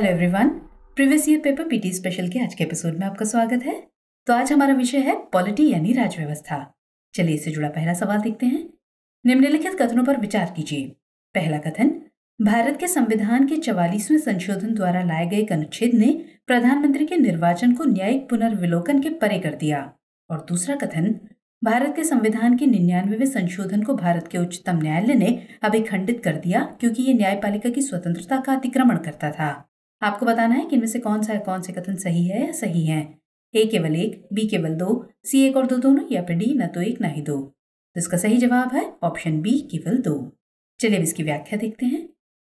Hello everyone, previous year paper PT special के आज के एपिसोड में आपका स्वागत है। तो आज हमारा विषय है पॉलिटी यानी राजव्यवस्था। चलिए इससे जुड़ा पहला सवाल देखते हैं। निम्नलिखित कथनों पर विचार कीजिए। पहला कथन, भारत के संविधान के 44वें संशोधन द्वारा लाए गए एक अनुच्छेद ने प्रधानमंत्री के निर्वाचन को न्यायिक पुनर्विलोकन के परे कर दिया। और दूसरा कथन, भारत के संविधान के 99वें संशोधन को भारत के उच्चतम न्यायालय ने अभी खंडित कर दिया क्योंकि ये न्यायपालिका की स्वतंत्रता का अतिक्रमण करता था। आपको बताना है कि इनमें से कौन से कथन सही है या सही है। ए केवल एक, बी केवल दो, सी एक और दो दोनों, या फिर डी न तो एक न ही दो। तो इसका सही जवाब है ऑप्शन बी केवल दो। चलिए अब इसकी व्याख्या देखते हैं।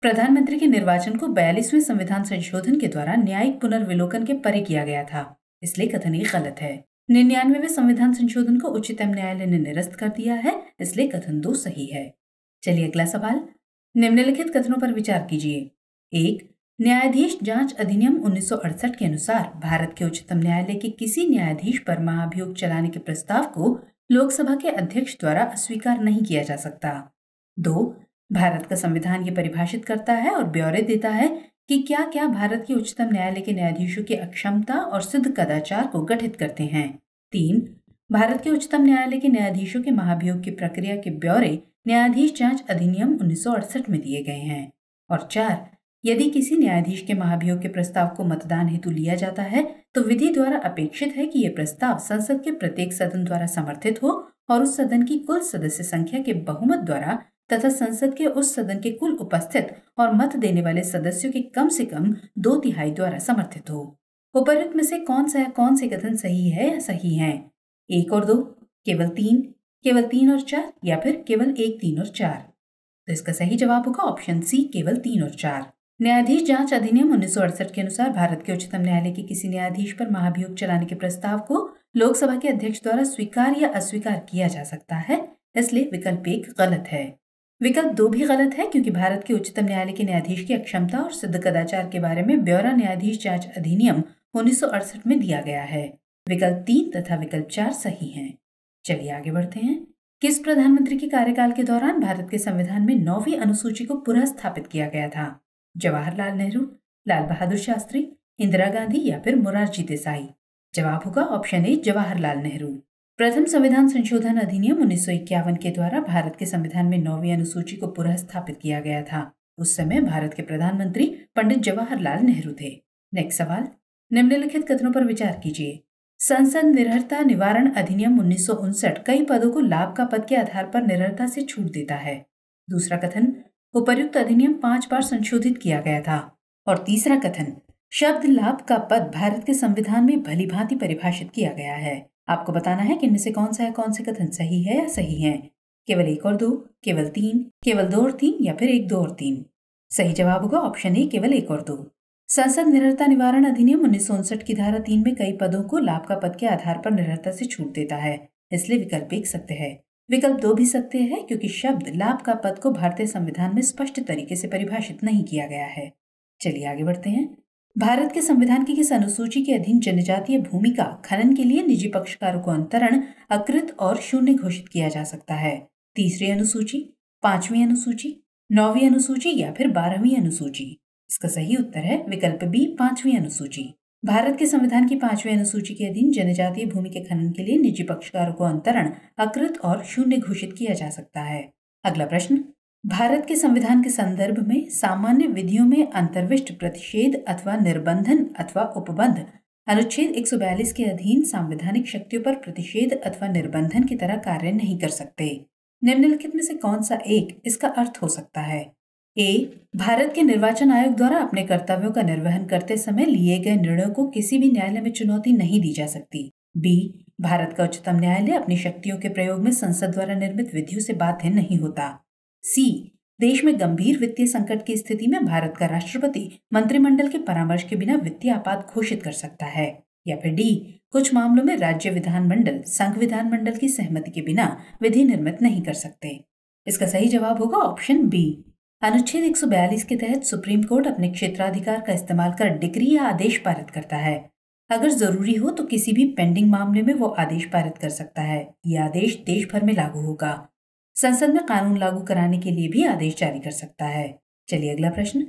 प्रधानमंत्री के निर्वाचन को 42वें संविधान संशोधन के द्वारा न्यायिक पुनर्विलोकन के परे किया गया था, इसलिए कथन ये गलत है। 99वें संविधान संशोधन को उच्चतम न्यायालय ने निरस्त कर दिया है, इसलिए कथन 2 सही है। चलिए अगला सवाल, निम्नलिखित कथनों पर विचार कीजिए। एक, न्यायाधीश जांच अधिनियम 1968 के अनुसार भारत के उच्चतम न्यायालय के किसी न्यायाधीश पर महाभियोग चलाने के प्रस्ताव को लोकसभा के अध्यक्ष द्वारा अस्वीकार नहीं किया जा सकता। 2, भारत का संविधान ये परिभाषित करता है और ब्यौरे देता है कि क्या क्या भारत के उच्चतम न्यायालय के न्यायाधीशों की अक्षमता और सिद्ध कदाचार को गठित करते हैं। 3, भारत के उच्चतम न्यायालय के न्यायाधीशों के महाभियोग की प्रक्रिया के ब्यौरे न्यायाधीश जांच अधिनियम 1968 में दिए गए हैं। और 4, यदि किसी न्यायाधीश के महाभियोग के प्रस्ताव को मतदान हेतु लिया जाता है तो विधि द्वारा अपेक्षित है कि यह प्रस्ताव संसद के प्रत्येक सदन द्वारा समर्थित हो और उस सदन की कुल सदस्य संख्या के बहुमत द्वारा तथा संसद के उस सदन के कुल उपस्थित और मत देने वाले सदस्यों के कम से कम 2/3 द्वारा समर्थित हो। उपर्युक्त में से कौन से कथन सही है या सही है? 1 और 2, केवल 3 और 4, या फिर केवल 1, 3 और 4? तो इसका सही जवाब होगा ऑप्शन सी, केवल 3 और 4। न्यायाधीश जांच अधिनियम 1968 के अनुसार भारत के उच्चतम न्यायालय के किसी न्यायाधीश पर महाभियोग चलाने के प्रस्ताव को लोकसभा के अध्यक्ष द्वारा स्वीकार या अस्वीकार किया जा सकता है, इसलिए विकल्प 1 गलत है। विकल्प 2 भी गलत है क्योंकि भारत के उच्चतम न्यायालय के न्यायाधीश की अक्षमता और सिद्ध कदाचार के बारे में ब्यौरा न्यायाधीश जांच अधिनियम 1968 में दिया गया है। विकल्प 3 तथा विकल्प 4 सही हैं। चलिए आगे बढ़ते हैं। किस प्रधानमंत्री के कार्यकाल के दौरान भारत के संविधान में 9वीं अनुसूची को पुनः स्थापित किया गया था? जवाहरलाल नेहरू, लाल बहादुर शास्त्री, इंदिरा गांधी, या फिर मोरारजी देसाई? जवाब होगा ऑप्शन ए, जवाहरलाल नेहरू। प्रथम संविधान संशोधन अधिनियम 1951 के द्वारा भारत के संविधान में 9वीं अनुसूची को पुनः स्थापित किया गया था। उस समय भारत के प्रधानमंत्री पंडित जवाहरलाल नेहरू थे। नेक्स्ट सवाल, निम्नलिखित कथनों पर विचार कीजिए। संसद निरर्हता निवारण अधिनियम 1959 कई पदों को लाभ का पद के आधार पर निरर्हता से छूट देता है। दूसरा कथन, उपर्युक्त अधिनियम 5 बार संशोधित किया गया था। और तीसरा कथन, शब्द लाभ का पद भारत के संविधान में भली भांति परिभाषित किया गया है। आपको बताना है कि इनमें से कौन से कथन सही है या सही है। केवल 1 और 2, केवल 3, केवल 2 और 3, या फिर 1, 2 और 3? सही जवाब होगा ऑप्शन ए, केवल 1 और 2। संसद निरर्हता निवारण अधिनियम 1959 की धारा 3 में कई पदों को लाभ का पद के आधार पर निरर्हता से छूट देता है, इसलिए विकल्प 1 सत्य है। विकल्प 2 भी सत्य है क्योंकि शब्द लाभ का पद को भारतीय संविधान में स्पष्ट तरीके से परिभाषित नहीं किया गया है। चलिए आगे बढ़ते हैं। भारत के संविधान की किस अनुसूची के अधीन जनजातीय भूमि का खनन के लिए निजी पक्षकारों को अंतरण अकृत और शून्य घोषित किया जा सकता है? तीसरी अनुसूची, 5वीं अनुसूची, 9वीं अनुसूची, या फिर 12वीं अनुसूची? इसका सही उत्तर है विकल्प बी, 5वीं अनुसूची। भारत के संविधान की 5वीं अनुसूची के अधीन जनजातीय भूमि के खनन के लिए निजी पक्षकारों को अंतरण अकृत और शून्य घोषित किया जा सकता है। अगला प्रश्न, भारत के संविधान के संदर्भ में सामान्य विधियों में अंतर्विष्ट प्रतिषेध अथवा निर्बंधन अथवा उपबंध अनुच्छेद 142 के अधीन संवैधानिक शक्तियों पर प्रतिषेध अथवा निर्बंधन की तरह कार्य नहीं कर सकते। निम्नलिखित में से कौन सा एक इसका अर्थ हो सकता है? ए, भारत के निर्वाचन आयोग द्वारा अपने कर्तव्यों का निर्वहन करते समय लिए गए निर्णयों को किसी भी न्यायालय में चुनौती नहीं दी जा सकती। बी, भारत का उच्चतम न्यायालय अपनी शक्तियों के प्रयोग में संसद द्वारा निर्मित विधियों से बाध्य नहीं होता। सी, देश में गंभीर वित्तीय संकट की स्थिति में भारत का राष्ट्रपति मंत्रिमंडल के परामर्श के बिना वित्तीय आपात घोषित कर सकता है। या फिर डी, कुछ मामलों में राज्य विधानमंडल संघ विधानमंडल की सहमति के बिना विधि निर्मित नहीं कर सकते। इसका सही जवाब होगा ऑप्शन बी। अनुच्छेद 142 के तहत सुप्रीम कोर्ट अपने क्षेत्राधिकार का इस्तेमाल कर डिक्री या आदेश पारित करता है। अगर जरूरी हो तो किसी भी पेंडिंग मामले में वो आदेश पारित कर सकता है। यह आदेश देश भर में लागू होगा। संसद में कानून लागू कराने के लिए भी आदेश जारी कर सकता है। चलिए अगला प्रश्न,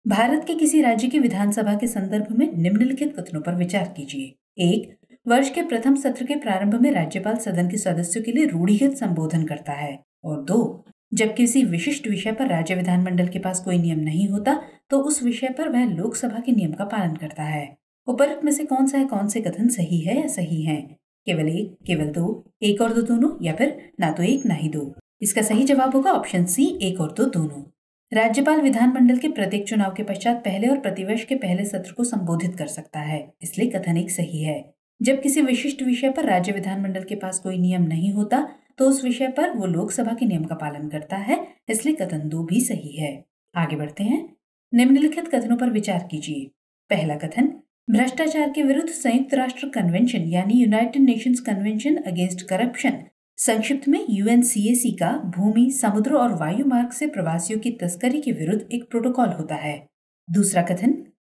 भारत के किसी राज्य की विधानसभा के संदर्भ में निम्नलिखित कथनों पर विचार कीजिए। 1. वर्ष के प्रथम सत्र के प्रारंभ में राज्यपाल सदन के सदस्यों के लिए रूढ़िगत संबोधन करता है। और 2. जब किसी विशिष्ट विषय पर राज्य विधानमंडल के पास कोई नियम नहीं होता तो उस विषय पर वह लोकसभा के नियम का पालन करता है। उपरोक्त में से कौन सा है, कौन से कथन सही है या सही है? केवल एक, केवल दो, एक और दो दोनों, या फिर ना तो एक ना ही दो? इसका सही जवाब होगा ऑप्शन सी, एक और दो दोनों। राज्यपाल विधानमंडल के प्रत्येक चुनाव के पश्चात पहले और प्रतिवर्ष के पहले सत्र को संबोधित कर सकता है, इसलिए कथन एक सही है। जब किसी विशिष्ट विषय पर राज्य विधानमंडल के पास कोई नियम नहीं होता तो उस विषय पर वो लोकसभा के नियम का पालन करता है, इसलिए कथन 2 भी सही है। आगे बढ़ते हैं। निम्नलिखित कथनों पर विचार कीजिए। पहला कथन, भ्रष्टाचार के विरुद्ध संयुक्त राष्ट्र कन्वेंशन यानी United Nations convention against corruption, संक्षिप्त में यूएनसीएसी का भूमि, समुद्र और वायु मार्ग से प्रवासियों की तस्करी के विरुद्ध एक प्रोटोकॉल होता है। दूसरा कथन,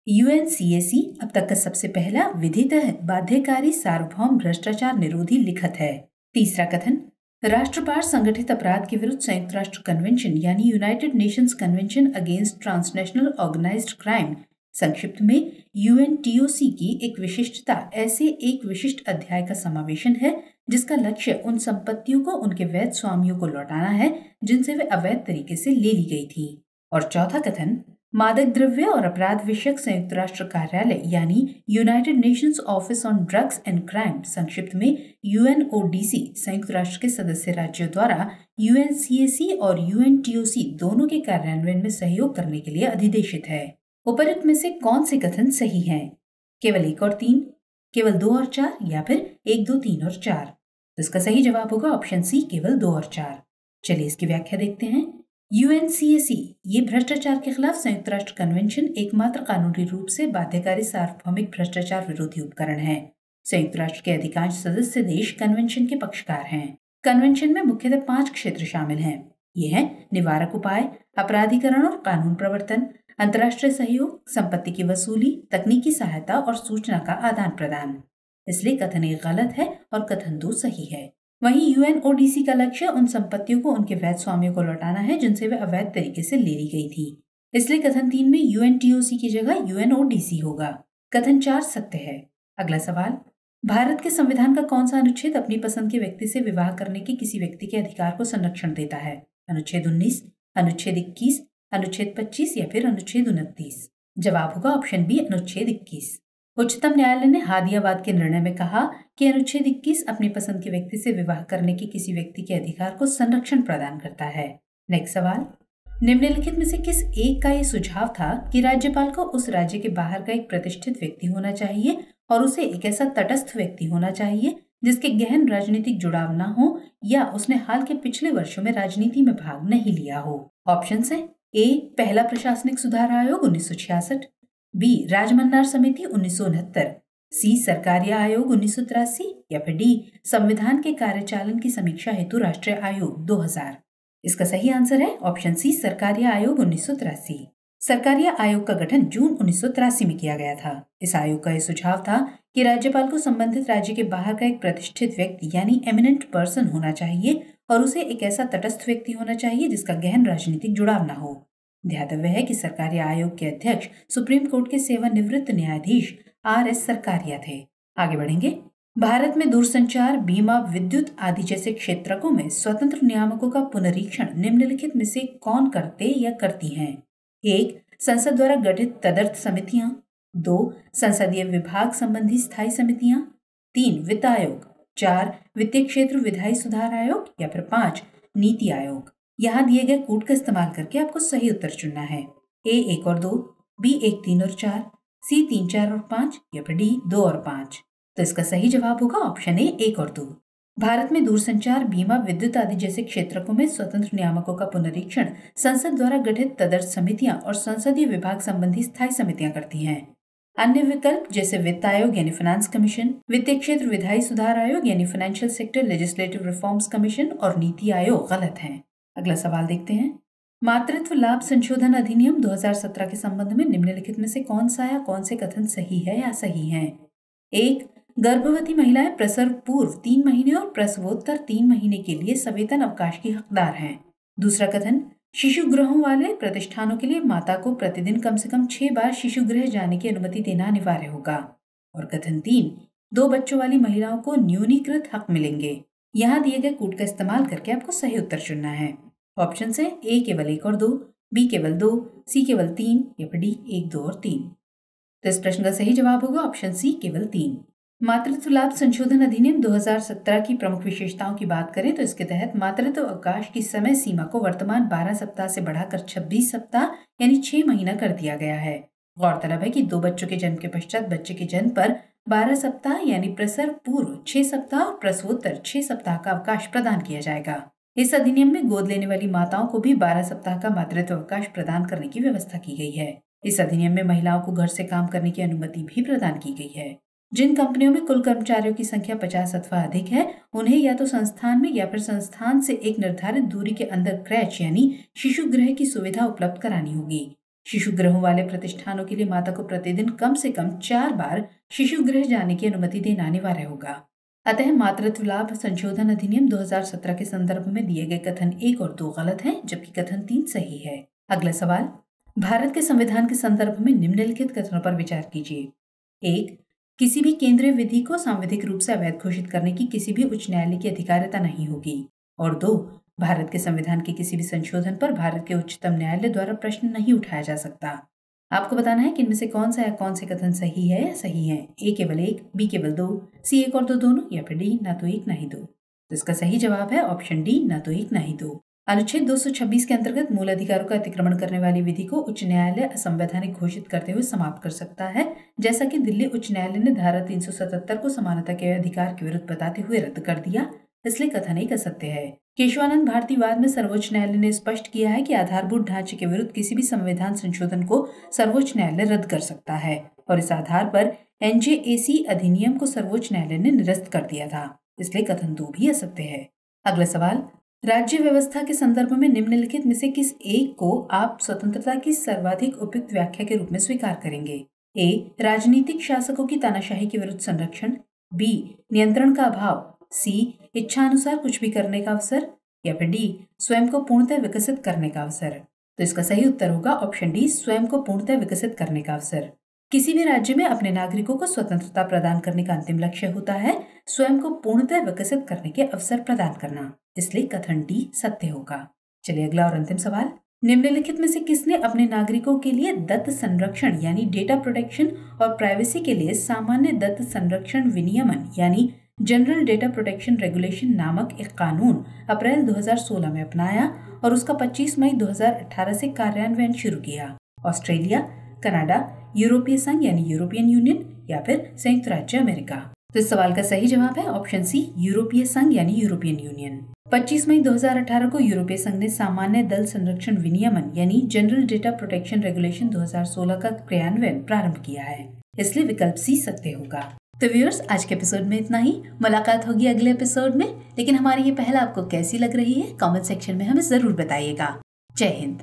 यूएनसीएसी अब तक का सबसे पहला विधितः बाध्यकारी सार्वभौम भ्रष्टाचार निरोधी लिखत है। तीसरा कथन, राष्ट्रपार संगठित अपराध के विरुद्ध संयुक्त राष्ट्र कन्वेंशन यानी United Nations convention against transnational organised crime, संक्षिप्त में यूएनटीओसी की एक विशिष्टता ऐसे एक विशिष्ट अध्याय का समावेशन है जिसका लक्ष्य उन संपत्तियों को उनके वैध स्वामियों को लौटाना है जिनसे वे अवैध तरीके से ले ली गई थी। और चौथा कथन, मादक द्रव्य और अपराध विषयक संयुक्त राष्ट्र कार्यालय यानी United Nations office on drugs and crime, संक्षिप्त में यूएनओडीसी, संयुक्त राष्ट्र के सदस्य राज्यों द्वारा यूएनसीएसी और यूएनटीओसी दोनों के कार्यान्वयन में सहयोग करने के लिए अधिदेशित है। उपरोक्त में से कौन से कथन सही हैं? केवल 1 और 3, केवल 2 और 4, या फिर 1, 2, 3 और 4? तो इसका सही जवाब होगा ऑप्शन सी, केवल 2 और 4। चलिए इसकी व्याख्या देखते हैं। यूएनसीएसी ये भ्रष्टाचार के खिलाफ संयुक्त राष्ट्र कन्वेंशन एकमात्र कानूनी रूप से बाध्यकारी सार्वभौमिक भ्रष्टाचार विरोधी उपकरण है। संयुक्त राष्ट्र के अधिकांश सदस्य देश कन्वेंशन के पक्षकार हैं। कन्वेंशन में मुख्यतः 5 क्षेत्र शामिल हैं। ये हैं निवारक उपाय, अपराधीकरण और कानून प्रवर्तन, अंतर्राष्ट्रीय सहयोग, संपत्ति की वसूली, तकनीकी सहायता और सूचना का आदान प्रदान। इसलिए कथन 1 गलत है और कथन 2 सही है। वहीं यूएनओडीसी का लक्ष्य उन संपत्तियों को उनके वैध स्वामियों को लौटाना है जिनसे वे अवैध तरीके से ले ली गई थी। इसलिए कथन 3 में यूएनटीओसी की जगह यूएनओडीसी होगा। कथन 4 सत्य है। अगला सवाल, भारत के संविधान का कौन सा अनुच्छेद अपनी पसंद के व्यक्ति से विवाह करने के किसी व्यक्ति के अधिकार को संरक्षण देता है? अनुच्छेद 19, अनुच्छेद 21, अनुच्छेद 25 या फिर अनुच्छेद 29? जवाब होगा ऑप्शन बी, अनुच्छेद 21। उच्चतम न्यायालय ने हादियाबाद के निर्णय में कहा कि अनुच्छेद 21 अपनी पसंद के व्यक्ति से विवाह करने के किसी व्यक्ति के अधिकार को संरक्षण प्रदान करता है। नेक्स्ट सवाल, निम्नलिखित में से किस एक का ये सुझाव था कि राज्यपाल को उस राज्य के बाहर का एक प्रतिष्ठित व्यक्ति होना चाहिए और उसे एक ऐसा तटस्थ व्यक्ति होना चाहिए जिसके गहन राजनीतिक जुड़ाव न हो या उसने हाल के पिछले वर्षों में राजनीति में भाग नहीं लिया हो? ऑप्शन है ए, पहला प्रशासनिक सुधार आयोग 1966, बी, राजमन्नार समिति 1969, सी, सरकारिया आयोग 1983, या फिर डी, संविधान के कार्यचालन की समीक्षा हेतु राष्ट्रीय आयोग 2000? इसका सही आंसर है ऑप्शन सी, सरकारिया आयोग 1983। सरकारिया आयोग का गठन जून 1983 में किया गया था। इस आयोग का यह सुझाव था कि राज्यपाल को संबंधित राज्य के बाहर का एक प्रतिष्ठित व्यक्ति यानी एमिनेंट पर्सन होना चाहिए और उसे एक ऐसा तटस्थ व्यक्ति होना चाहिए जिसका गहन राजनीतिक जुड़ाव न हो। ध्यातव्य है कि सरकारिया आयोग के अध्यक्ष सुप्रीम कोर्ट के सेवानिवृत्त न्यायाधीश RS सरकारिया थे। आगे बढ़ेंगे। भारत में दूरसंचार, बीमा, विद्युत आदि जैसे क्षेत्रकों में स्वतंत्र नियामकों का पुनरीक्षण निम्नलिखित में से कौन करते या करती हैं? 1, संसद द्वारा गठित तदर्थ समितियां, 2, संसदीय विभाग संबंधी स्थायी समितियां, 3, वित्त आयोग, 4, वित्तीय क्षेत्र विधायी सुधार आयोग, या फिर 5, नीति आयोग। यहाँ दिए गए कोड का इस्तेमाल करके आपको सही उत्तर चुनना है। A 1 और 2, B 1 3 और 4, C 3 4 और 5, या फिर D 2 और 5? तो इसका सही जवाब होगा ऑप्शन ए, 1 और 2। भारत में दूरसंचार, बीमा, विद्युत आदि जैसे क्षेत्रकों में स्वतंत्र नियामकों का पुनरीक्षण संसद द्वारा गठित तदर्थ समितियां और संसदीय विभाग संबंधी स्थायी समितियां करती हैं। अन्य विकल्प जैसे वित्त आयोग यानी फाइनेंस कमीशन, वित्तीय क्षेत्र विधायी सुधार आयोग यानी financial sector legislative reforms commission और नीति आयोग गलत हैं। अगला सवाल देखते हैं। मातृत्व लाभ संशोधन अधिनियम 2017 के संबंध में निम्नलिखित में से कौन सा या कौन से कथन सही है या सही हैं? 1, गर्भवती महिलाएं प्रसव पूर्व 3 महीने और प्रसवोत्तर 3 महीने के लिए सवेतन अवकाश की हकदार हैं। दूसरा कथन, शिशु गृहों वाले प्रतिष्ठानों के लिए माता को प्रतिदिन कम से कम 6 बार शिशु गृह जाने की अनुमति देना अनिवार्य होगा। और कथन 3, 2 बच्चों वाली महिलाओं को न्यूनीकृत हक मिलेंगे। यहाँ दिए गए कोड का इस्तेमाल करके आपको सही उत्तर चुनना है। ऑप्शन है ए केवल 1 और 2, बी केवल 2, सी केवल 3 या फिर डी 1, 2 और 3। तो इस प्रश्न का सही जवाब होगा ऑप्शन सी केवल 3। मातृत्व लाभ संशोधन अधिनियम 2017 की प्रमुख विशेषताओं की बात करें तो इसके तहत मातृत्व अवकाश की समय सीमा को वर्तमान 12 सप्ताह से बढ़ाकर 26 सप्ताह यानी 6 महीना कर दिया गया है। गौरतलब है कि 2 बच्चों के जन्म के पश्चात बच्चे के जन्म पर 12 सप्ताह यानी प्रसव पूर्व 6 सप्ताह और प्रसवोत्तर 6 सप्ताह का अवकाश प्रदान किया जाएगा। इस अधिनियम में गोद लेने वाली माताओं को भी 12 सप्ताह का मातृत्व अवकाश प्रदान करने की व्यवस्था की गई है। इस अधिनियम में महिलाओं को घर से काम करने की अनुमति भी प्रदान की गई है। जिन कंपनियों में कुल कर्मचारियों की संख्या 50 अथवा अधिक है, उन्हें या तो संस्थान में या फिर संस्थान से एक निर्धारित दूरी के अंदर क्रैच यानी शिशु गृह की सुविधा उपलब्ध करानी होगी। शिशु गृहों वाले प्रतिष्ठानों के लिए माता को प्रतिदिन कम से कम 4 बार शिशु गृह जाने की अनुमति देना अनिवार्य होगा। अतः मातृत्व लाभ संशोधन अधिनियम 2017 के संदर्भ में दिए गए कथन 1 और 2 गलत हैं, जबकि कथन 3 सही है। अगला सवाल, भारत के संविधान के संदर्भ में निम्नलिखित कथनों पर विचार कीजिए। 1, किसी भी केंद्रीय विधि को सांविधिक रूप से अवैध घोषित करने की किसी भी उच्च न्यायालय की अधिकारिता नहीं होगी। और 2, भारत के संविधान के किसी भी संशोधन पर भारत के उच्चतम न्यायालय द्वारा प्रश्न नहीं उठाया जा सकता। आपको बताना है कि इनमें से कौन सा या कौन से कथन सही है या सही है। ए केवल 1, बी केवल 2, सी 1 और 2 दोनों या फिर डी ना तो 1 ना ही 2। तो इसका सही जवाब है ऑप्शन डी ना तो 1 ना ही 2। अनुच्छेद 226 के अंतर्गत मूल अधिकारों का अतिक्रमण करने वाली विधि को उच्च न्यायालय असंवैधानिक घोषित करते हुए समाप्त कर सकता है, जैसा कि दिल्ली उच्च न्यायालय ने धारा 377 को समानता के अधिकार के विरुद्ध बताते हुए रद्द कर दिया, इसलिए कथन एक असत्य है। केशवानंद भारतीवाद में सर्वोच्च न्यायालय ने स्पष्ट किया है कि आधारभूत ढांचे के विरुद्ध किसी भी संविधान संशोधन को सर्वोच्च न्यायालय रद्द कर सकता है और इस आधार पर एनजेएसी अधिनियम को सर्वोच्च न्यायालय ने निरस्त कर दिया था, इसलिए कथन 2 भी असत्य है। अगला सवाल, राज्य व्यवस्था के संदर्भ में निम्नलिखित में से किस एक को आप स्वतंत्रता की सर्वाधिक उपयुक्त व्याख्या के रूप में स्वीकार करेंगे। ए, राजनीतिक शासकों की तानाशाही के विरुद्ध संरक्षण, बी, नियंत्रण का अभाव, सी, इच्छानुसार कुछ भी करने का अवसर या फिर डी, स्वयं को पूर्णतः विकसित करने का अवसर। तो इसका सही उत्तर होगा ऑप्शन डी, स्वयं को पूर्णतः विकसित करने का अवसर। किसी भी राज्य में अपने नागरिकों को स्वतंत्रता प्रदान करने का अंतिम लक्ष्य होता है स्वयं को पूर्णतः विकसित करने के अवसर प्रदान करना, इसलिए कथन डी सत्य होगा। चलिए अगला और अंतिम सवाल, निम्नलिखित में से किसने अपने नागरिकों के लिए दत्त संरक्षण यानी डेटा प्रोटेक्शन और प्राइवेसी के लिए सामान्य दत्त संरक्षण विनियमन यानी जनरल डेटा प्रोटेक्शन रेगुलेशन नामक एक कानून अप्रैल 2016 में अपनाया और उसका 25 मई 2018 से कार्यान्वयन शुरू किया। ऑस्ट्रेलिया, कनाडा, यूरोपीय संघ यानी यूरोपियन यूनियन या फिर संयुक्त राज्य अमेरिका। तो इस सवाल का सही जवाब है ऑप्शन सी, यूरोपीय संघ यानी यूरोपियन यूनियन। 25 मई 2018 को यूरोपीय संघ ने सामान्य दल संरक्षण विनियमन यानी जनरल डेटा प्रोटेक्शन रेगुलेशन 2016 का क्रियान्वयन प्रारंभ किया है, इसलिए विकल्प सी सत्य होगा। तो व्यूअर्स, आज के एपिसोड में इतना ही। मुलाकात होगी अगले एपिसोड में, लेकिन हमारी ये पहल आपको कैसी लग रही है कमेंट सेक्शन में हमें जरूर बताइएगा। जय हिंद।